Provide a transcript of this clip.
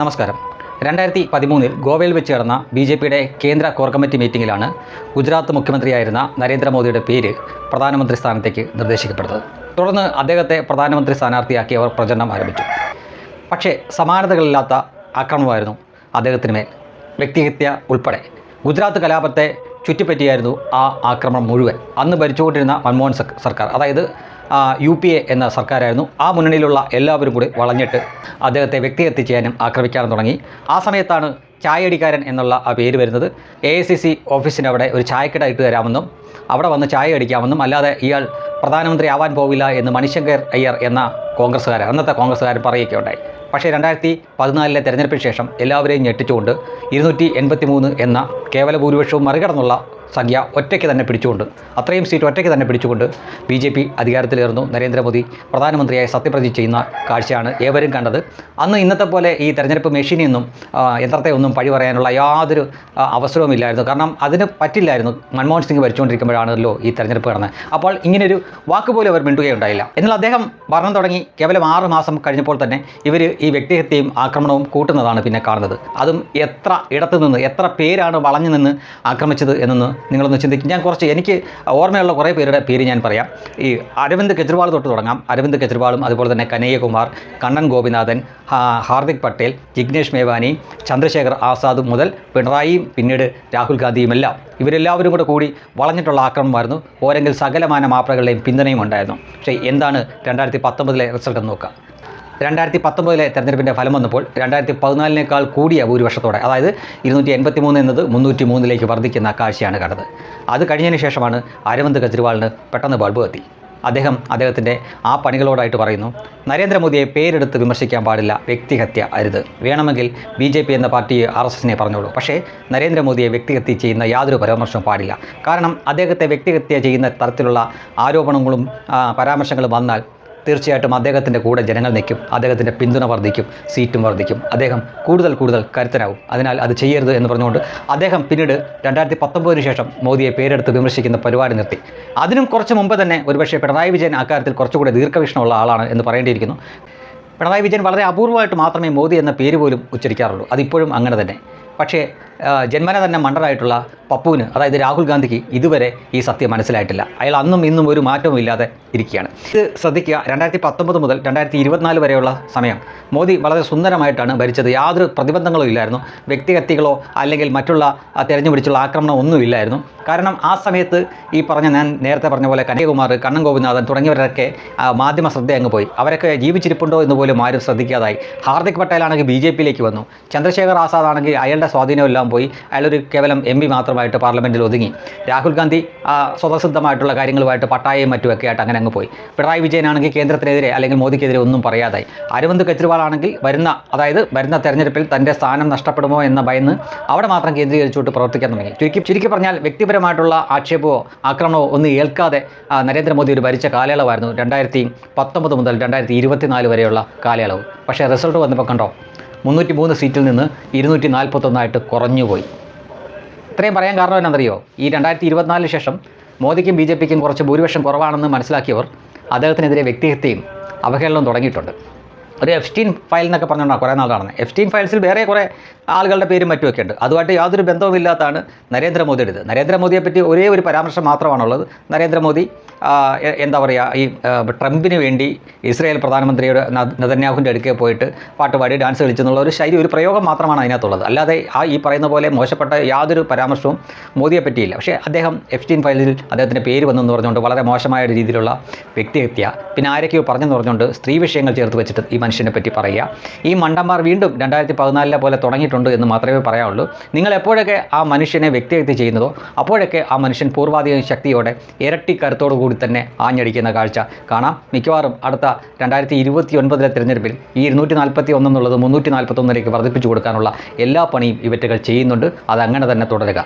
നമസ്കാരം. 2013 ഗോവയിൽ വെച്ച് നടന്ന ബി.ജെ.പിയുടെ കേന്ദ്ര കോർ കമ്മിറ്റി മീറ്റിംഗിലാണ് ഗുജറാത്ത് മുഖ്യമന്ത്രിയായിരുന്ന നരേന്ദ്രമോദിയുടെ പേര് പ്രധാനമന്ത്രി സ്ഥാനത്തേക്ക് നിർദ്ദേശിക്കപ്പെട്ടത്. തുടർന്ന് അദ്ദേഹത്തെ പ്രധാനമന്ത്രി സ്ഥാനാർത്ഥിയാക്കി അവർ പ്രചരണം ആരംഭിച്ചു. പക്ഷേ സമാനതകളില്ലാത്ത ആക്രമണമായിരുന്നു അദ്ദേഹത്തിന് മേൽ. വ്യക്തിഹത്യ ഉൾപ്പെടെ ഗുജറാത്ത് കലാപത്തെ ചുറ്റിപ്പറ്റിയായിരുന്നു ആ ആക്രമണം മുഴുവൻ. അന്ന് ഭരിച്ചുകൊണ്ടിരുന്ന മൻമോഹൻ സർക്കാർ, അതായത് UPA എന്ന സർക്കാരായിരുന്നു. ആ മുന്നണിയിലുള്ള എല്ലാവരും കൂടി വളഞ്ഞിട്ട് അദ്ദേഹത്തെ വ്യക്തിഹത്യ ചെയ്യാനും ആക്രമിക്കാനും തുടങ്ങി. ആ സമയത്താണ് ചായയടിക്കാരൻ എന്നുള്ള ആ പേര് വരുന്നത്. AICC ഓഫീസിൻ്റെ അവിടെ ഒരു ചായക്കട ഇട്ട് തരാമെന്നും അവിടെ വന്ന് ചായ അടിക്കാമെന്നും അല്ലാതെ ഇയാൾ പ്രധാനമന്ത്രി ആവാൻ പോവില്ല എന്ന് മണിശങ്കർ അയ്യർ എന്ന അന്നത്തെ കോൺഗ്രസ്സുകാരൻ പറയുകയുണ്ടായി. പക്ഷേ 2014 തെരഞ്ഞെടുപ്പിന് ശേഷം എല്ലാവരെയും ഞെട്ടിച്ചുകൊണ്ട് 283 എന്ന കേവല ഭൂരിപക്ഷവും മറികടന്നുള്ള സംഖ്യ ഒറ്റയ്ക്ക് തന്നെ പിടിച്ചുകൊണ്ട്, അത്രയും സീറ്റ് ഒറ്റയ്ക്ക് തന്നെ പിടിച്ചുകൊണ്ട് BJP അധികാരത്തിലേറുന്നു. നരേന്ദ്രമോദി പ്രധാനമന്ത്രിയായി സത്യപ്രതിജ്ഞ ചെയ്യുന്ന കാഴ്ചയാണ് ഏവരും കണ്ടത്. അന്ന് ഇന്നത്തെ പോലെ ഈ തെരഞ്ഞെടുപ്പ് മെഷീനെയൊന്നും യന്ത്രത്തെ ഒന്നും പഴി പറയാനുള്ള യാതൊരു അവസരവും ഇല്ലായിരുന്നു. കാരണം അതിന് പറ്റില്ലായിരുന്നു. മൻമോഹൻ സിംഗ് ഭരിച്ചുകൊണ്ടിരിക്കുമ്പോഴാണല്ലോ ഈ തെരഞ്ഞെടുപ്പ് നടന്നത്. അപ്പോൾ ഇങ്ങനൊരു വാക്കുപോലും അവർ മിണ്ടുകയുണ്ടായില്ല. എന്നാൽ അദ്ദേഹം ഭരണം തുടങ്ങി കേവലം 6 മാസം കഴിഞ്ഞപ്പോൾ തന്നെ ഇവർ ഈ വ്യക്തിഹത്യയും ആക്രമണവും കൂട്ടുന്നതാണ് പിന്നെ കാണുന്നത്. അതും എത്ര ഇടത്തു നിന്ന്, എത്ര പേരാണ് വളഞ്ഞു നിന്ന് ആക്രമിച്ചത് എന്നൊന്ന് നിങ്ങളൊന്ന് ചിന്തിക്കും. എനിക്ക് ഓർമ്മയുള്ള കുറേ പേരുടെ പേര് ഞാൻ പറയാം. ഈ അരവിന്ദ് കെജ്രിവാൾ തൊട്ട് തുടങ്ങാം. അരവിന്ദ് കെജ്രിവാളും അതുപോലെ തന്നെ കനയ്യകുമാർ, കണ്ണൻ ഗോപിനാഥൻ, ഹാർദിക് പട്ടേൽ, ജിഗ്നേഷ് മേവാനി, ചന്ദ്രശേഖർ ആസാദ് മുതൽ പിണറായിയും പിന്നീട് രാഹുൽ ഗാന്ധിയുമെല്ലാം ഇവരെല്ലാവരും കൂടി വളഞ്ഞിട്ടുള്ള ആക്രമണമായിരുന്നു. ഓരെങ്കിൽ സകലമാന മാപ്രകളുടെയും പിന്തുണയും ഉണ്ടായിരുന്നു. പക്ഷേ എന്താണ് 2019 റിസൾട്ട് എന്ന് നോക്കുക. 2019 തെരഞ്ഞെടുപ്പിൻ്റെ ഫലം വന്നപ്പോൾ 2014 കൂടിയ ഭൂരിപക്ഷത്തോടെ, അതായത് 283 എന്നത് 303 വർദ്ധിക്കുന്ന കാഴ്ചയാണ് കണ്ടത്. അത് കഴിഞ്ഞതിന് ശേഷമാണ് അരവിന്ദ് കെജ്രിവാളിന് പെട്ടെന്ന് ബൾബ് കത്തി. അദ്ദേഹത്തിൻ്റെ ആ പണികളോടായിട്ട് പറയുന്നു, നരേന്ദ്രമോദിയെ പേരെടുത്ത് വിമർശിക്കാൻ പാടില്ല, വ്യക്തിഹത്യ അരുത്. വേണമെങ്കിൽ BJP എന്ന പാർട്ടിയെ RSSനെ പറഞ്ഞോളൂ. പക്ഷേ നരേന്ദ്രമോദിയെ വ്യക്തിഹത്യ ചെയ്യുന്ന യാതൊരു പരാമർശവും പാടില്ല. കാരണം അദ്ദേഹത്തെ വ്യക്തിഹത്യ ചെയ്യുന്ന തരത്തിലുള്ള ആരോപണങ്ങളും പരാമർശങ്ങളും വന്നാൽ തീർച്ചയായിട്ടും അദ്ദേഹത്തിൻ്റെ കൂടെ ജനങ്ങൾ നിൽക്കും, അദ്ദേഹത്തിൻ്റെ പിന്തുണ വർദ്ധിക്കും, സീറ്റും വർദ്ധിക്കും, അദ്ദേഹം കൂടുതൽ കരുത്തനാവും. അതിനാൽ അത് ചെയ്യരുത് എന്ന് പറഞ്ഞുകൊണ്ട് അദ്ദേഹം പിന്നീട് 2019 ശേഷം മോദിയെ പേരെടുത്ത് വിമർശിക്കുന്ന പരിപാടി നിർത്തി. അതിനും കുറച്ച് മുമ്പ് തന്നെ ഒരുപക്ഷെ പിണറായി വിജയൻ അക്കാര്യത്തിൽ കുറച്ചുകൂടി ദീർഘവീക്ഷണമുള്ള ആളാണ് എന്ന് പറയേണ്ടിയിരിക്കുന്നു. പിണറായി വിജയൻ വളരെ അപൂർവമായിട്ട് മാത്രമേ മോദി എന്ന പേര് പോലും ഉച്ചരിക്കാറുള്ളൂ. അതിപ്പോഴും അങ്ങനെ തന്നെ. പക്ഷേ ജന്മന തന്നെ മണ്ടറായിട്ടുള്ള പപ്പുവിന്, അതായത് രാഹുൽ ഗാന്ധിക്ക് ഇതുവരെ ഈ സത്യം മനസ്സിലായിട്ടില്ല. അയാൾ അന്നും ഇന്നും ഒരു മാറ്റവും ഇല്ലാതെ ഇരിക്കുകയാണ്. ഇത് ശ്രദ്ധിക്കുക. 2019 മുതൽ 2024 വരെയുള്ള സമയം മോദി വളരെ സുന്ദരമായിട്ടാണ് ഭരിച്ചത്. യാതൊരു പ്രതിബന്ധങ്ങളും ഇല്ലായിരുന്നു. വ്യക്തിഹത്യകളോ അല്ലെങ്കിൽ മറ്റുള്ള തെരഞ്ഞു പിടിച്ചുള്ള ആക്രമണം ഒന്നും ഇല്ലായിരുന്നു. കാരണം ആ സമയത്ത് ഈ ഞാൻ നേരത്തെ പറഞ്ഞ പോലെ കനയ്യകുമാർ, കണ്ണൻ ഗോപിനാഥൻ തുടങ്ങിയവരൊക്കെ മാധ്യമ ശ്രദ്ധ അങ്ങ് പോയി. അവരൊക്കെ ജീവിച്ചിരിപ്പുണ്ടോ എന്ന് പോലും ആരും ശ്രദ്ധിക്കാതായി. ഹാർദിക് പട്ടേലാണെങ്കിൽ BJPയിലേക്ക് വന്നു. ചന്ദ്രശേഖർ ആസാദ് ആണെങ്കിൽ അയാളുടെ സ്വാധീനമെല്ലാം പോയി. അയാളൊരു കേവലം MP മാത്രമായിട്ട് പാർലമെൻറ്റിൽ ഒതുങ്ങി. രാഹുൽ ഗാന്ധി സ്വതസിദ്ധമായിട്ടുള്ള കാര്യങ്ങളുമായിട്ട് പട്ടായയും മറ്റുമൊക്കെ ആയിട്ട് അങ്ങനെ അങ്ങ് പോയി. പിണറായി വിജയനാണെങ്കിൽ കേന്ദ്രത്തിനെതിരെ അല്ലെങ്കിൽ മോദിക്കെതിരെ ഒന്നും പറയാതായി. അരവിന്ദ് കെജ്രിവാൾ ആണെങ്കിൽ വരുന്ന തെരഞ്ഞെടുപ്പിൽ തൻ്റെ സ്ഥാനം നഷ്ടപ്പെടുമോ എന്ന ഭയന്ന് അവിടെ മാത്രം കേന്ദ്രീകരിച്ചുകൊണ്ട് പ്രവർത്തിക്കാൻ തുടങ്ങി. ചുരുക്കി പറഞ്ഞാൽ വ്യക്തിപരമായിട്ടുള്ള ആക്ഷേപമോ ആക്രമണമോ ഒന്നും ഏൽക്കാതെ നരേന്ദ്രമോദി ഒരു ഭരിച്ച കാലയളവായിരുന്നു 2019 മുതൽ 2024 വരെയുള്ള കാലയളവ്. പക്ഷേ റിസൾട്ട് വന്നപ്പോൾ കണ്ടോ, 303 സീറ്റിൽ നിന്ന് 241 കുറഞ്ഞുപോയി. ഇത്രയും പറയാൻ കാരണം എന്നാണെന്നറിയോ? ഈ 2024 ശേഷം മോദിക്കും BJPക്കും കുറച്ച് ഭൂരിപക്ഷം കുറവാണെന്ന് മനസ്സിലാക്കിയവർ അദ്ദേഹത്തിനെതിരെ വ്യക്തിഹത്യയും അവഹേളനവും തുടങ്ങിയിട്ടുണ്ട്. ഒരു എഫ്സ്റ്റീൻ ഫയൽ എന്നൊക്കെ പറഞ്ഞുകൊണ്ടാണ് കുറേ നാൾ നടന്നത്. എഫ്സ്റ്റീൻ ഫയൽസിൽ വേറെ കുറേ ആളുകളുടെ പേരും മറ്റുമൊക്കെ ഉണ്ട്. അതുമായിട്ട് യാതൊരു ബന്ധവുമില്ലാത്തതാണ് നരേന്ദ്രമോദിയുടേത്. നരേന്ദ്രമോദിയെ പറ്റി ഒരേ ഒരു പരാമർശം മാത്രമാണുള്ളത്. നരേന്ദ്രമോദി ഈ ട്രംപിന് വേണ്ടി ഇസ്രായേൽ പ്രധാനമന്ത്രിയുടെ നെതന്യാഹുവിൻ്റെ അടുക്കൽ പോയിട്ട് പാട്ടുപാടി ഡാൻസ് കളിച്ചെന്നുള്ള ഒരു ശൈലി, ഒരു പ്രയോഗം മാത്രമാണ് അതിനകത്തുള്ളത്. അല്ലാതെ ഈ പറയുന്ന പോലെ മോശപ്പെട്ട യാതൊരു പരാമർശവും മോദിയെ പറ്റിയില്ല. പക്ഷേ അദ്ദേഹം എഫ്സ്റ്റീൻ ഫയലിൽ അദ്ദേഹത്തിൻ്റെ പേര് വന്നെന്ന് പറഞ്ഞുകൊണ്ട് വളരെ മോശമായ രീതിയിലുള്ള വ്യക്തിഹത്യ, പിന്നെ ആരൊക്കെയോ പറഞ്ഞെന്ന് പറഞ്ഞുകൊണ്ട് സ്ത്രീ വിഷയങ്ങൾ ചേർത്ത് വെച്ചിട്ട് ഈ മനുഷ്യനെ പറ്റി പറയുക. ഈ മണ്ടന്മാർ വീണ്ടും 2014 പോലെ തുടങ്ങിയിട്ടുണ്ട് എന്ന് മാത്രമേ പറയാനുള്ളൂ. നിങ്ങൾ എപ്പോഴൊക്കെ ആ മനുഷ്യനെ വ്യക്തിഹത്യ ചെയ്യുന്നതോ അപ്പോഴൊക്കെ ആ മനുഷ്യൻ പൂർവാധിക ശക്തിയോടെ ഇരട്ടി കരുത്തോടു കൂടി തന്നെ ആഞ്ഞടിക്കുന്ന കാഴ്ച കാണാം. മിക്കവാറും അടുത്ത 2029 തെരഞ്ഞെടുപ്പിൽ ഈ 241 എന്നുള്ളത് 341 വർദ്ധിപ്പിച്ചു കൊടുക്കാനുള്ള എല്ലാ പണിയും ഇവറ്റകൾ ചെയ്യുന്നുണ്ട്. അതങ്ങനെ തന്നെ തുടരുക.